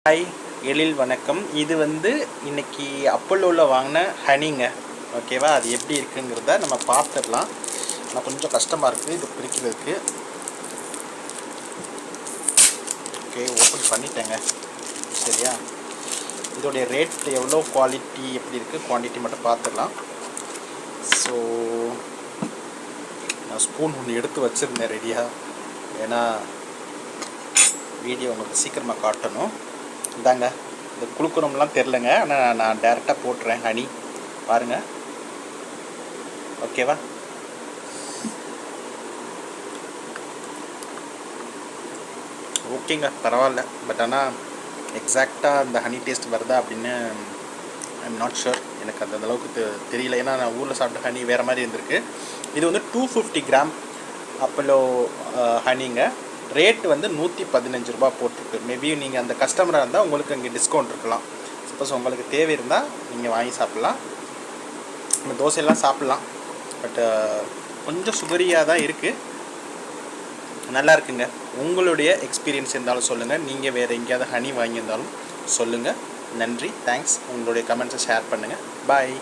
Hi, எழில் வணக்கம். இது இன்னைக்கு அப்பல்லோவில் வாங்கின ஹனிங்க. ஓகேவா? அது எப்படி இருக்குங்கிறத நம்ம பார்த்துடலாம். ஆனால் கொஞ்சம் கஷ்டமாக இருக்குது இது பிரிக்கிறதுக்கு. ஓகே, ஓப்பன் பண்ணிட்டேங்க. சரியா? இதோடைய ரேட் எவ்வளோ, குவாலிட்டி எப்படி இருக்குது, குவான்டிட்டி மட்டும் பார்த்துடலாம். ஸோ நான் ஸ்பூன் ஒன்று எடுத்து வச்சுருந்தேன் ரெடியாக, ஏன்னா வீடியோ உங்களுக்கு சீக்கிரமாக காட்டணும். இந்தாங்க, இது குளுக்கணும்லாம் தெரிலங்க, ஆனால் நான் டேரெக்டாக போட்டுறேன் ஹனி. பாருங்கள். ஓகேவா? ஓகேங்க, பரவாயில்ல. பட் ஆனால் எக்ஸாக்டாக அந்த ஹனி டேஸ்ட் வருதா அப்படின்னு ஐம் நாட் ஷுர். எனக்கு அந்த அளவுக்கு தெரியல, ஏன்னா நான் ஊரில் சாப்பிட்ட ஹனி வேறு மாதிரி இருந்திருக்கு. இது 250 கிராம் அப்பல்லோ ஹனிங்க. ரேட் 115 ரூபா போட்டிருக்கு. மேபி நீங்கள் அந்த கஸ்டமராக இருந்தால் உங்களுக்கு அங்கே டிஸ்கவுண்ட் இருக்கலாம். சப்போஸ் உங்களுக்கு தேவை இருந்தால் நீங்கள் வாங்கி சாப்பிட்லாம். இந்த தோசையெல்லாம் சாப்பிட்லாம். பட் கொஞ்சம் சுகரியாக தான் இருக்குது. நல்லா இருக்குங்க. உங்களுடைய எக்ஸ்பீரியன்ஸ் இருந்தாலும் சொல்லுங்கள். நீங்கள் வேறு எங்கேயாவது ஹனி வாங்கியிருந்தாலும் சொல்லுங்கள். நன்றி, தேங்க்ஸ். உங்களுடைய கமெண்ட்ஸை ஷேர் பண்ணுங்கள். பாய்.